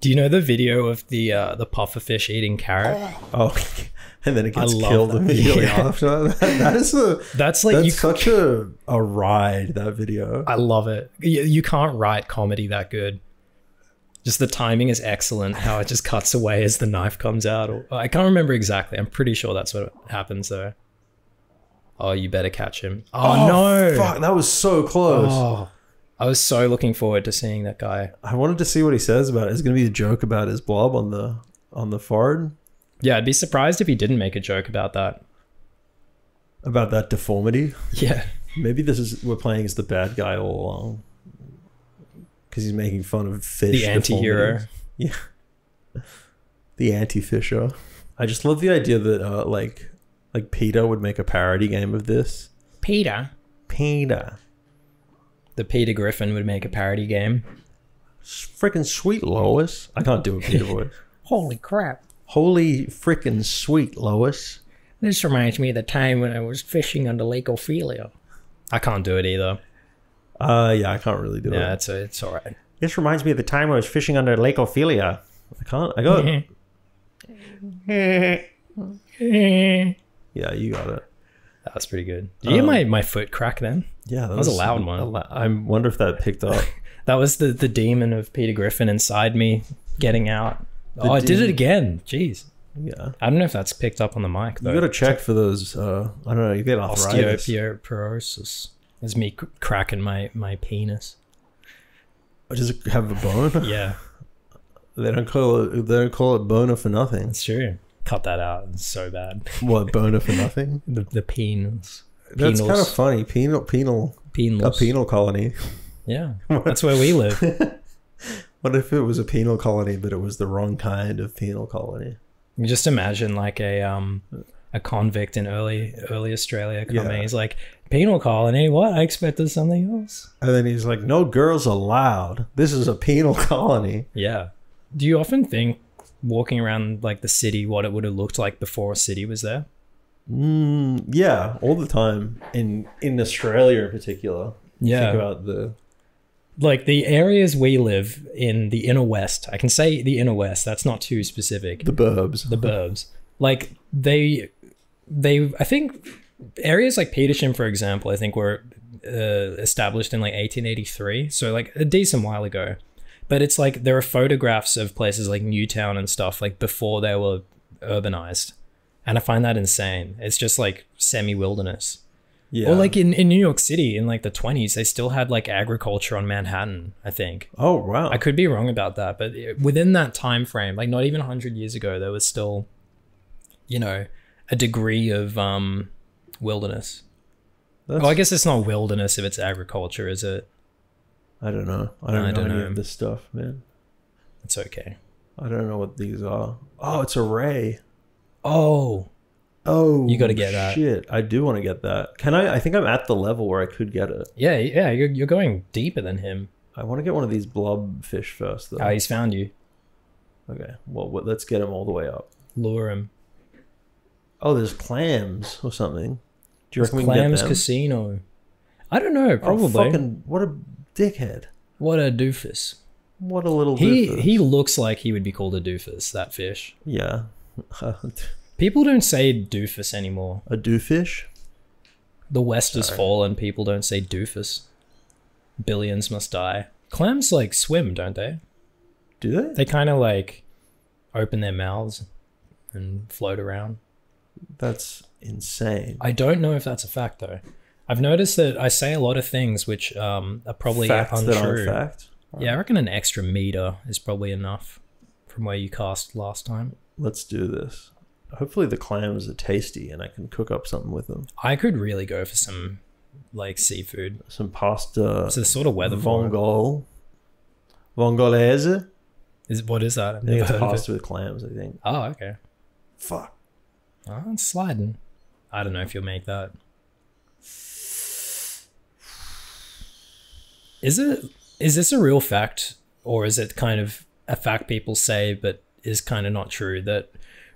Do you know the video of the pufferfish eating carrot? Oh, and then it gets killed immediately after. That's such a ride, that video. I love it. You can't write comedy that good. Just the timing is excellent. How it just cuts away as the knife comes out. I can't remember exactly. I'm pretty sure that's what happens though. Oh, you better catch him. Oh no! Fuck, that was so close. Oh, I was so looking forward to seeing that guy. I wanted to see what he says about it. It's going to be a joke about his blob on the forehead. Yeah, I'd be surprised if he didn't make a joke about that. About that deformity? Yeah. Maybe we're playing as the bad guy all along. Because he's making fun of fish. The anti-hero. Yeah. The anti-fisher. I just love the idea that like PETA would make a parody game of this. PETA? PETA. The Peter Griffin would make a parody game. Freaking sweet, Lois. I can't do a Peter voice. Holy crap. Holy freaking sweet, Lois. This reminds me of the time when I was fishing under Lake Ophelia. I can't do it either. Yeah, I can't really do it. Yeah, it's all right. This reminds me of the time I was fishing under Lake Ophelia. I got it. Yeah, you got it. That was pretty good. Did you hear my foot crack then? Yeah, that was a loud one. I wonder if that picked up. That was the demon of Peter Griffin inside me getting out. I did it again. Jeez. Yeah. I don't know if that's picked up on the mic though. You got to check for those. I don't know. You get arthritis. Osteoporosis. It's me cracking my penis. Does it have a bone? Yeah. They don't call it boner for nothing. That's true. Cut that out. It's so bad. What, boner for nothing? the penis. That's kind of funny. Penal. A penal colony. Yeah. That's where we live. What if it was a penal colony, but it was the wrong kind of penal colony? You just imagine like a convict in early Australia coming. Yeah. He's like, penal colony? What? I expected something else. And then he's like, no girls allowed. This is a penal colony. Yeah. Do you often think walking around like the city what it would have looked like before a city was there? Yeah, all the time. In Australia in particular. Yeah. Think about the areas we live in, the inner west. I can say the inner west. That's not too specific. The burbs. Like they I think areas like Petersham, for example, I think were established in like 1883. So like a decent while ago. But it's like there are photographs of places like Newtown and stuff like before they were urbanized. And I find that insane. It's just like semi-wilderness. Yeah. Or like in New York City in like the 20s, they still had like agriculture on Manhattan, I think. Oh, wow. I could be wrong about that. But within that time frame, like not even 100 years ago, there was still, you know, a degree of wilderness. I guess it's not wilderness if it's agriculture, is it? I don't know. I don't know any of this stuff, man. It's okay. I don't know what these are. Oh, it's a ray. Oh, you got to get that. Shit, I do want to get that. Can I? I think I'm at the level where I could get it. Yeah. You're going deeper than him. I want to get one of these blob fish first, though. Oh, he's found you. Okay. Well, let's get him all the way up. Lure him. Oh, there's clams or something. Do you reckon we can Clams get them? Casino. I don't know. Probably. Oh, what a dickhead. What a doofus. What a little doofus. He looks like he would be called a doofus, that fish. Yeah. People don't say doofus anymore. A doofish? The West has fallen. People don't say doofus. Billions must die. Clams like swim, don't they? Do they? They kind of like open their mouths and float around. That's insane. I don't know if that's a fact though. I've noticed that I say a lot of things which are probably Facts untrue. that aren't fact? Yeah, I reckon an extra meter is probably enough from where you cast last time. Let's do this. Hopefully the clams are tasty and I can cook up something with them. I could really go for some like seafood. Some pasta. It's the sort of weather Vongole. Vongolese? What is that? I think it's pasta with clams, I think. Oh, okay. Fuck. Oh, it's sliding. I don't know if you'll make that. Is this a real fact, or is it kind of a fact people say but is kind of not true, that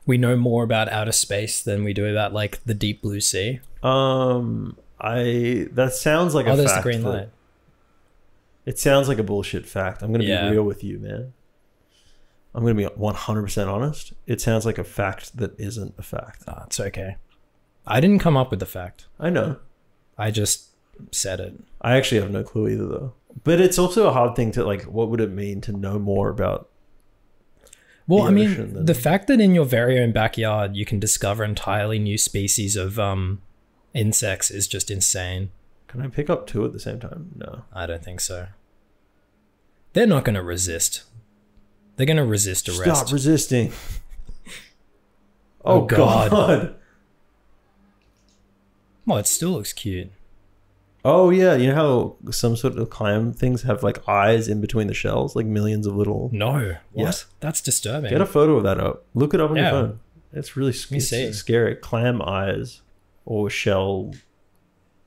we know more about outer space than we do about like the deep blue sea? That sounds like a fact. There's the green light. It sounds like a bullshit fact. I'm going to Yeah. be real with you, man. I'm going to be 100% honest. It sounds like a fact that isn't a fact. Oh, it's okay. I didn't come up with the fact. I know. I just said it. I actually have no clue either, though. But it's also a hard thing to, like, what would it mean to know more about Well, the I mean, ocean than- the fact that in your very own backyard you can discover entirely new species of insects is just insane. Can I pick up two at the same time? No. I don't think so. They're not going to resist. They're going to resist arrest. Stop resisting. Oh, Oh, God. God. Well, it still looks cute. Oh, yeah. You know how some sort of clam things have, like, eyes in between the shells? Like millions of little... No. What? Yeah. That's disturbing. Get a photo of that up. Look it up on your Yeah. phone. It's really me see. it's scary. Clam eyes or shell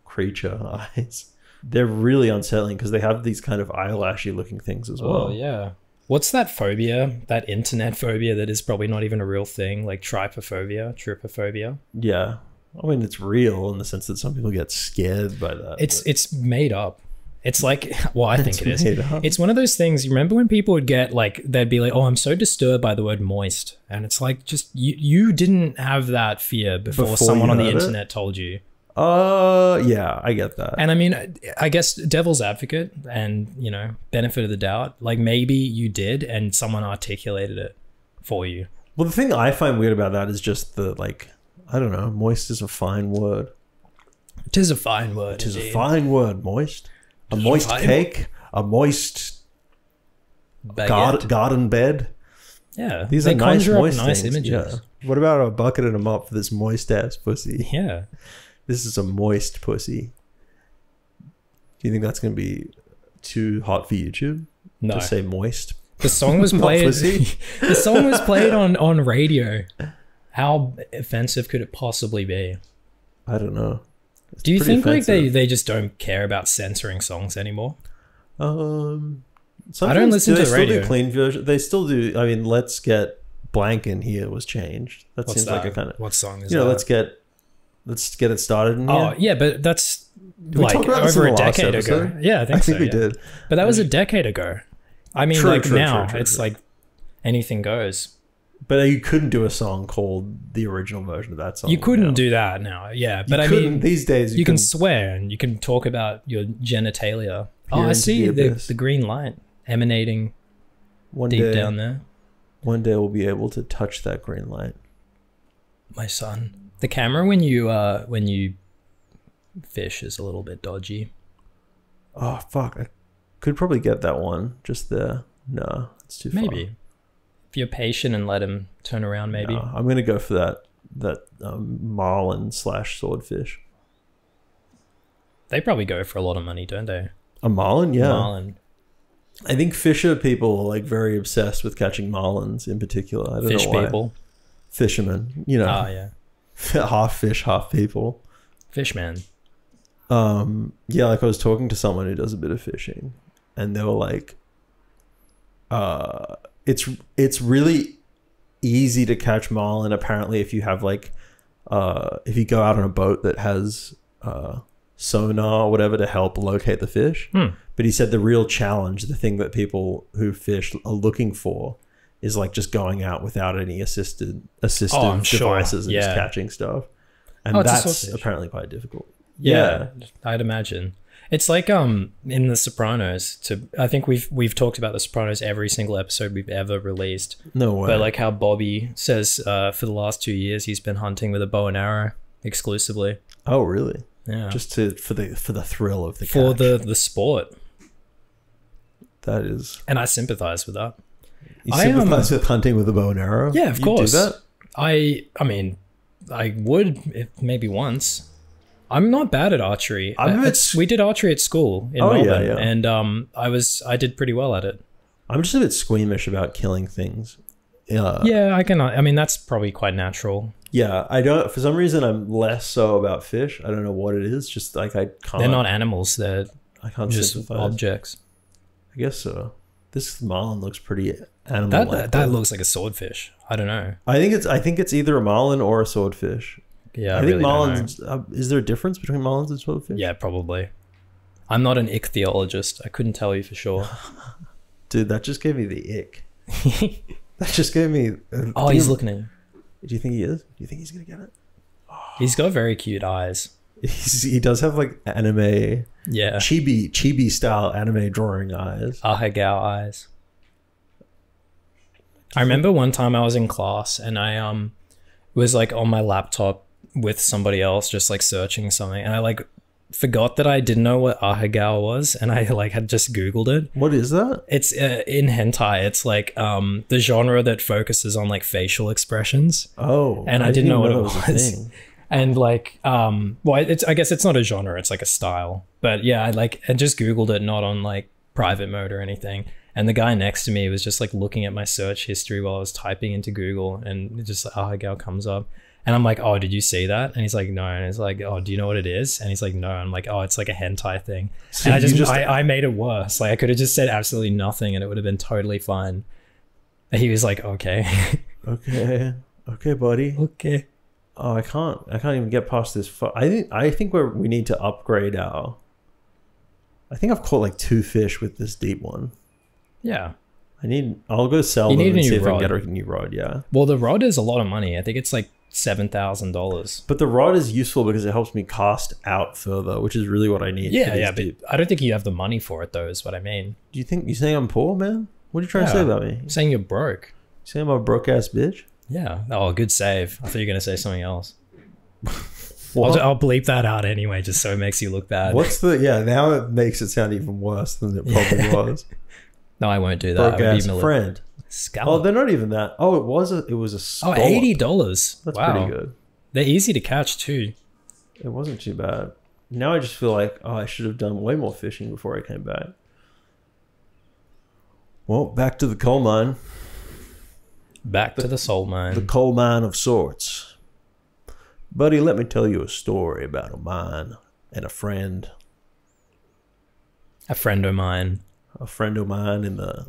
creature eyes. They're really unsettling because they have these kind of eyelashy looking things as well. Oh, yeah. What's that phobia? That internet phobia that is probably not even a real thing, like trypophobia. Yeah. I mean, it's real in the sense that some people get scared by that. It's made up. It's like, well, I think it is. made up. It's one of those things. You remember when people would get like, they'd be like, "Oh, I'm so disturbed by the word moist," and it's like, just you didn't have that fear before someone you on the heard it? internet told you. Yeah, I get that. And I mean, I guess devil's advocate and, you know, benefit of the doubt, like maybe you did and someone articulated it for you. Well, the thing I find weird about that is just the, like, I don't know, moist is a fine word. It is a fine word. It is a indeed. fine word, moist. A It is moist fine cake, a moist Baguette. garden bed. Yeah. These they are nice, conjure up moist nice things. images. Yeah. What about a bucket and a mop for this moist ass pussy? Yeah. This is a moist pussy. Do you think that's going to be too hot for YouTube? No. To say moist? The song was Not played. pussy. The song was played on radio. How offensive could it possibly be? I don't know. It's Do you pretty think like offensive. they just don't care about censoring songs anymore? Sometimes I don't listen do to they the still radio. do clean version. They still do. I mean, let's get blank in here was changed. That What's seems that? like a kind of, What song is you know, that? let's get it started in Oh here. yeah, but that's Did we like talk about this over in a the last decade ago. episode? Yeah, I think, I think so, we yeah. did. But that was a decade ago. I mean, True, like true, now true, it's true. like anything goes. But you couldn't do a song called the original version of that song. You couldn't now. do that now. Yeah, but I couldn't. mean, These days you can couldn't. swear and you can talk about your genitalia. Oh, Peer I into see the the abyss. green light emanating One deep day, down there. one day we'll be able to touch that green light. My son. The camera when you fish is a little bit dodgy. Oh fuck! I could probably get that one just there. No, it's too far. Maybe. If you're patient and let him turn around, maybe. No, I'm gonna go for that marlin / swordfish. They probably go for a lot of money, don't they? A marlin, yeah. Marlin. I think fisher people are like very obsessed with catching marlins in particular. I don't Fish know why. people. Fishermen, you know, Oh, yeah. half fish, half people. Fishman. Yeah, like I was talking to someone who does a bit of fishing, and they were like, it's really easy to catch marlin. Apparently, if you have like, if you go out on a boat that has sonar or whatever to help locate the fish. But he said the real challenge, the thing that people who fish are looking for, is like just going out without any assistive I'm sure. devices and just Yeah. catching stuff, and it's a that's sausage. apparently quite difficult. Yeah, I'd imagine. It's like in The Sopranos. I think we've talked about The Sopranos every single episode we've ever released. No way. But like how Bobby says for the last 2 years he's been hunting with a bow and arrow exclusively. Oh, really? Yeah, Just for the thrill of the for catch. the sport. That is. And I sympathize with that. You I, sympathize with hunting with a bow and arrow? Yeah, of You course. do that? I mean, I would if maybe once. I'm not bad at archery. We did archery at school in Melbourne, yeah. and I did pretty well at it. I'm just a bit squeamish about killing things. Yeah, I can. I mean, that's probably quite natural. Yeah, I don't. For some reason, I'm less so about fish. I don't know what it is. Just like I can't. They're not animals. They're I can't just sympathize. objects. I guess so. This marlin looks pretty animal-like. That looks like a swordfish. I don't know. I think it's either a marlin or a swordfish. Yeah, I think really don't know. marlins. Is there a difference between marlins and swordfish? Yeah, probably. I'm not an ichthyologist. I couldn't tell you for sure. Dude, that just gave me the ick. That just gave me... Oh, he's looking at you. Do you think he is? Do you think he's going to get it? He's got very cute eyes. He does have like anime... Yeah. Chibi style anime drawing eyes. Ahegao eyes. I remember one time I was in class and I was like on my laptop with somebody else just like searching something, and I like forgot that I didn't know what Ahegao was, and I like had just Googled it. What is that? It's in hentai. It's like the genre that focuses on like facial expressions. Oh. And I didn't know what it was. And like well, I guess it's not a genre, it's like a style. But yeah, I just Googled it, not on like private mode or anything. And the guy next to me was just like looking at my search history while I was typing into Google, and it just Ahegao comes up. And I'm like, oh, did you see that? And he's like, no. And it's like, oh, do you know what it is? And he's like, no. I'm like, oh, it's like a hentai thing. So and I made it worse. Like I could have just said absolutely nothing and it would have been totally fine. And he was like, okay. Okay, buddy. Okay. Oh, I can't even get past this. I think we need to upgrade our... I think I've caught like 2 fish with this deep one. Yeah. I'll go sell them and see if I can get a new rod, yeah. Well, the rod is a lot of money. I think it's like $7,000. But the rod is useful because it helps me cast out further, which is really what I need. Yeah, but I don't think you have the money for it, though, is what I mean. Do you think... You saying I'm poor, man? What are you trying to say about me? I'm saying you're broke. You saying I'm a broke-ass bitch? Yeah. Oh, good save. I thought you were going to say something else. I'll bleep that out anyway, just so it makes you look bad. Now it makes it sound even worse than it probably was. No, I won't do that. Broke-ass friend. Scallop. Oh, they're not even that. Oh, it was a scallop. Oh, $80. That's wow. pretty good. They're easy to catch too. It wasn't too bad. Now I just feel like, oh, I should have done way more fishing before I came back. Well, back to the coal mine. Back to the soul mine. The coal mine of sorts. Buddy, let me tell you a story about a mine and a friend. A friend of mine. A friend of mine in the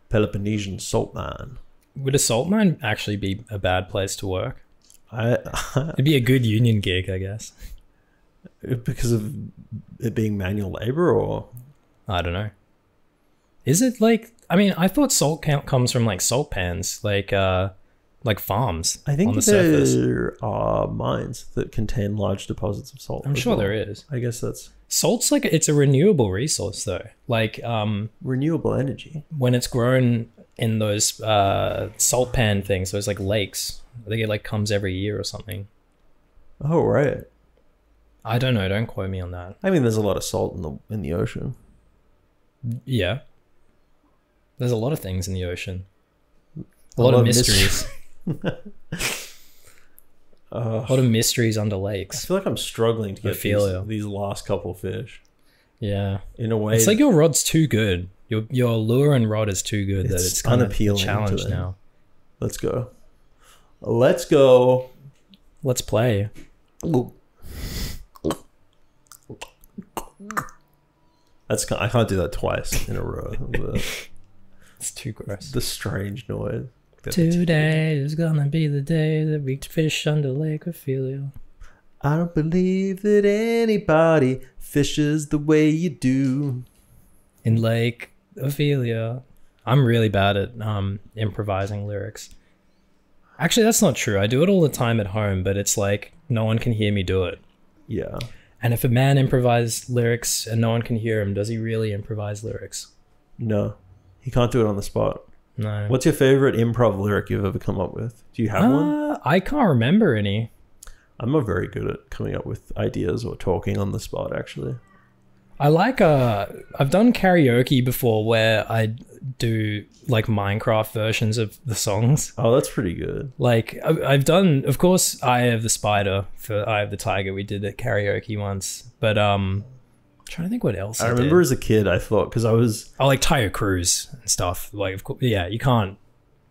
Peloponnesian salt mine. Would a salt mine actually be a bad place to work? It'd be a good union gig, I guess. Because of it being manual labor, or? I don't know. Is it like... I mean, I thought salt comes from like salt pans, like farms. I think on the surface. There are mines that contain large deposits of salt. I'm sure there is. I guess that's... Salt's like... It's a renewable resource though. Like... renewable energy. When it's grown in those salt pan things, those like lakes, I think it like comes every year or something. Oh, right. I don't know. Don't quote me on that. I mean, there's a lot of salt in the ocean. Yeah. There's a lot of things in the ocean. A lot of mysteries. A lot of mysteries under lakes. I feel like I'm struggling to get these last couple of fish. Yeah. In a way. It's like your rod's too good. Your lure and rod is too good that it's kind unappealing of challenged now. Let's go. Let's go. Let's play. I can't do that twice in a row. It's too gross. The strange noise. Today is gonna be the day that we fish under Lake Ophelia. I don't believe that anybody fishes the way you do. In Lake Ophelia. I'm really bad at improvising lyrics. Actually, that's not true. I do it all the time at home, but it's like no one can hear me do it. Yeah. And if a man improvises lyrics and no one can hear him, does he really improvise lyrics? No. He can't do it on the spot. No. What's your favorite improv lyric you've ever come up with? Do you have one? I can't remember any. I'm not very good at coming up with ideas or talking on the spot, actually. I like I've done karaoke before where I do like Minecraft versions of the songs. Oh, that's pretty good. Like I've done, of course, Eye of the Spider for Eye of the Tiger. We did at karaoke once, but I'm trying to think what else. I remember as a kid, I thought, because I was... I like Tyre Cruise and stuff. Like, of course, yeah, you can't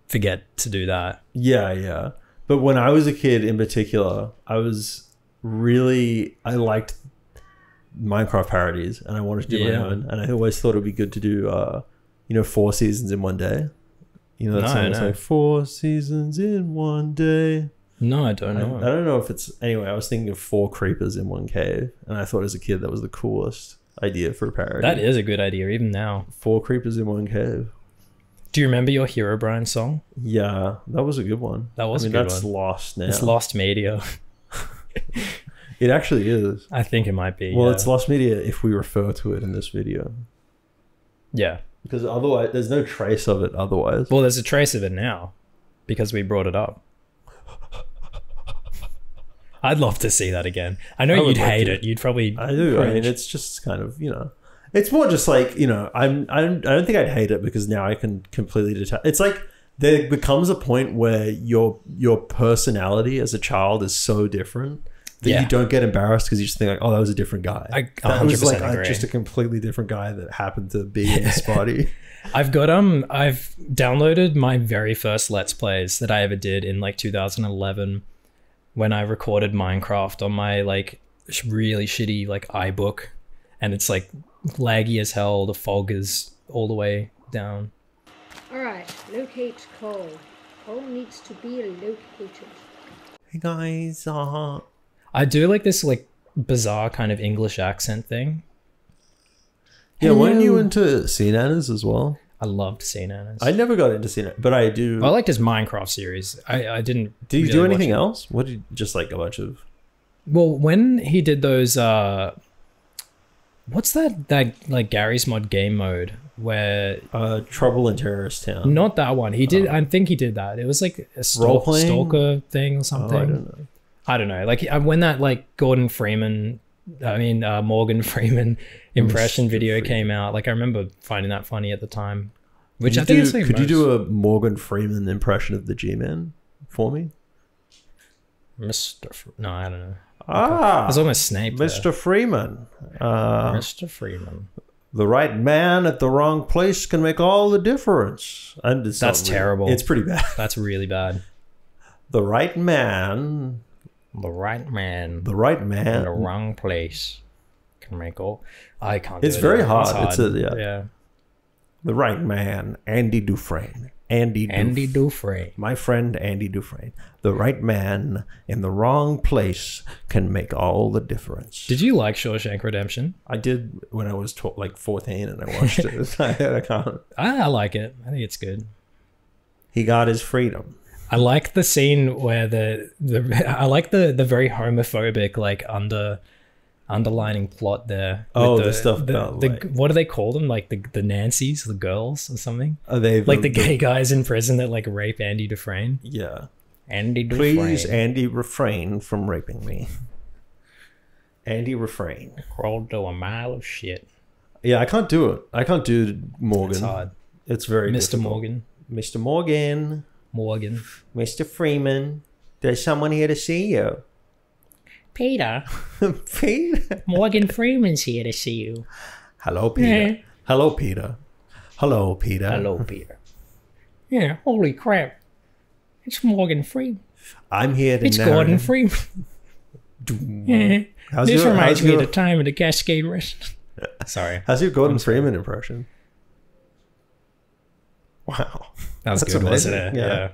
forget to do that. Yeah. But when I was a kid in particular, I liked Minecraft parodies, and I wanted to do my own. And I always thought it would be good to do, 4 seasons in one day. You know that song? It's like 4 seasons in one day. No, I don't know. I don't know if it's... Anyway, I was thinking of 4 creepers in one cave, and I thought as a kid that was the coolest. idea for a parody. That is a good idea, even now. 4 creepers in one cave. Do you remember your Herobrine song? Yeah, that was a good one. That was I mean, a good that's one. lost now. It's lost media. It actually is. I think it might be. Well, yeah. it's lost media if we refer to it in this video. Yeah. Because otherwise, there's no trace of it otherwise. Well, there's a trace of it now because we brought it up. I'd love to see that again. I know you'd hate it. You'd probably. I do. cringe. I mean, it's just kind of, you know, it's more just like, you know, I don't think I'd hate it because now I can completely detach. It's like there becomes a point where your personality as a child is so different that you don't get embarrassed because you just think like, oh, that was a different guy. I 100% That was like agree. just a completely different guy that happened to be in this body. I've downloaded my very first Let's Plays that I ever did in like 2011 when I recorded Minecraft on my like really shitty like iBook, and it's like laggy as hell. The fog is all the way down. Alright, locate coal. Coal needs to be located. Hey guys, I do like this like bizarre kind of English accent thing. yeah, weren't you Hello. into sea nanners as well? I loved Sea Nanas. I never got into sea nanners, but I do. I liked his Minecraft series. I didn't. Did you really do watch anything it. else? What did you just like a bunch of? Well, when he did those, what's that like Gary's Mod game mode where Trouble in Terrorist Town. not that one. He did. I think he did that. It was like a Role-playing? stalker thing or Oh, something. I don't know. I don't know. Like when that like Morgan Freeman impression video came out, like I remember finding that funny at the time. Which I think is like could you most- do a Morgan Freeman impression of the G-Man for me? No, I don't know. Ah, It's almost Snape. there. Mr. Freeman. Mr. Freeman. The right man at the wrong place can make all the difference. And it's That's not really- terrible. It's pretty bad. That's really bad. The right man. The right man The right in the man. wrong place can make all. I can't. Do It's it. very hard. It's a- yeah. The right man. Andy Dufresne. Andy Dufresne. My friend Andy Dufresne. The right man in the wrong place can make all the difference. Did you like Shawshank Redemption? I did when I was like 14 and I watched it. I can't. I like it. I think it's good. He got his freedom. I like the scene where I like the very homophobic like underlining plot there. Oh, with the stuff about, like- what do they call them? Like the Nancys, the girls or something? Are they Like the gay guys in prison that like rape Andy Dufresne. Yeah. Andy Dufresne. Please, Andy, refrain from raping me. Andy, refrain. Crawled to a mile of shit. Yeah, I can't do it. I can't do Morgan. It's hard. It's very Mr. difficult. Morgan. Mr. Morgan. Morgan. Mr. Freeman. There's someone here to see you. Peter. Peter. Morgan Freeman's here to see you. Hello, Peter. Yeah. Hello, Peter. Hello, Peter. Hello, Peter. Yeah, holy crap. It's Morgan Freeman. I'm here to It's narrate. Gordon Freeman. Yeah. How's This your- reminds how's me of your- the time of the Cascade Rest. Sorry. How's your Gordon Freeman impression? Wow. That was That's good, wasn't amazing. it? Yeah.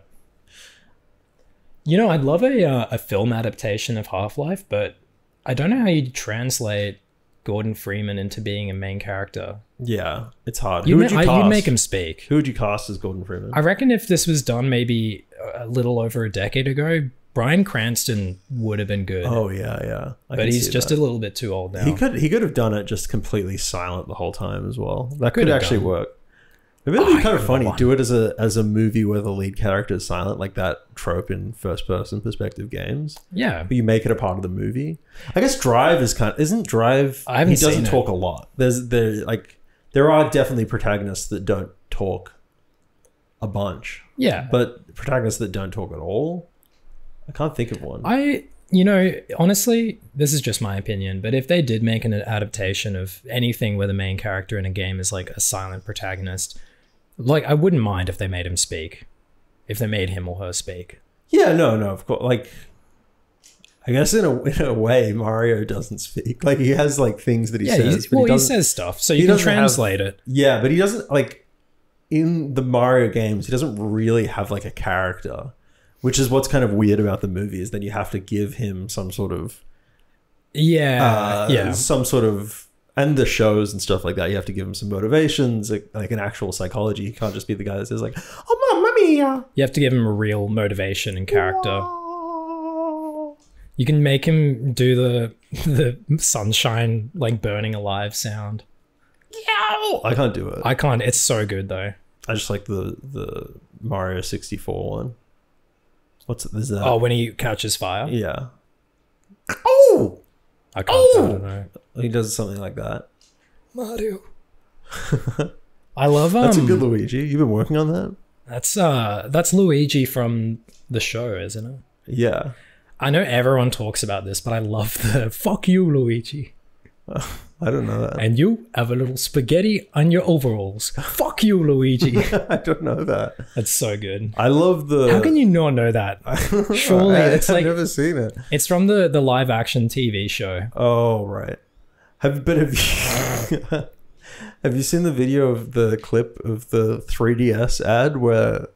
You know, I'd love a film adaptation of Half-Life, but I don't know how you'd translate Gordon Freeman into being a main character. Yeah, it's hard. You'd, Who would you cast? you'd make him speak. Who would you cast as Gordon Freeman? I reckon if this was done maybe a little over a decade ago, Bryan Cranston would have been good. Oh yeah, yeah. I but can he's see just that. a little bit too old now. He could have done it just completely silent the whole time as well. That Could could have actually done. work. It would be kind of you're funny. the one. Do it as a movie where the lead character is silent, like that trope in first person perspective games. Yeah. But you make it a part of the movie. I guess Drive isn't Drive. I haven't He doesn't seen it. talk a lot. There are definitely protagonists that don't talk a bunch, Yeah. but protagonists that don't talk at all. I can't think of one. Honestly, this is just my opinion, but if they did make an adaptation of anything where the main character in a game is like a silent protagonist, like I wouldn't mind if they made him speak. If they made him or her speak. Yeah, no, of course. Like, I guess in a way, Mario doesn't speak. Like, he has like things that he says. But he says stuff, so you he can doesn't have- translate it. Yeah, but he doesn't like in the Mario games. He doesn't really have like a character, which is what's kind of weird about the movie. Is that you have to give him some sort of Yeah, some sort of And the shows and stuff like that, you have to give him some motivations, like an actual psychology. He can't just be the guy that says like, "Oh, mamma mia." You have to give him a real motivation and character. You can make him do the sunshine like burning alive sound. Yow! I can't do it. I can't. It's so good though. I just like the Mario 64 one. Is that? Oh, when he catches fire. Yeah. Oh! I don't know. He does something like that. Mario. I love That's a good Luigi. You've been working on that? That's Luigi from the show, isn't it? Yeah. I know everyone talks about this, but I love the "fuck you, Luigi." I don't know that. And you have a little spaghetti on your overalls. Fuck you, Luigi. I don't know that. That's so good. I love the... How can you not know that? Surely it's I've never seen it. It's from the live action TV show. Oh, right. Have you have you seen the video of the clip of the 3DS ad where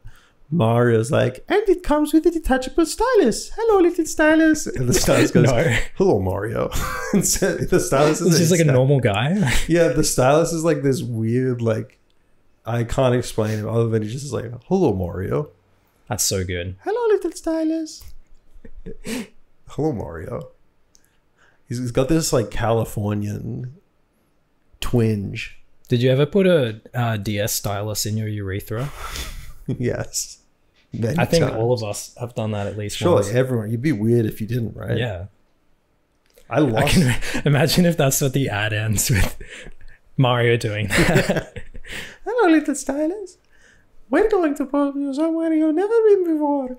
Mario's like, and it comes with a detachable stylus. Hello, little stylus. And the stylus goes, No. hello, Mario. And so the stylus is It's just like a normal guy. Yeah, the stylus is like this weird, like, I can't explain it other than he just is like, hello, Mario. That's so good. Hello, little stylus. Hello, Mario. He's got this like Californian twinge. Did you ever put a DS stylus in your urethra? Yes. I think all of us have done that at least Surely once. everyone. You'd be weird if you didn't, right? Yeah. I can imagine if that's what the ad ends with. Mario doing that. Hello, little stylus. We're going to put you somewhere you've never been before.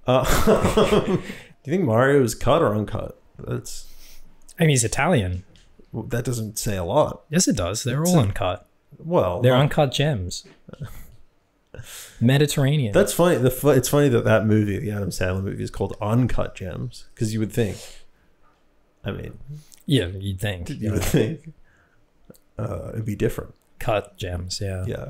Do you think Mario is cut or uncut? I mean, he's Italian. That doesn't say a lot. Yes, it does. They're all uncut. Well, They're uncut gems. Mediterranean. That's funny. It's funny that movie, the Adam Sandler movie, is called Uncut Gems, because you would think. I mean, yeah, you'd think. You would think it'd be different. Cut gems, yeah. Yeah.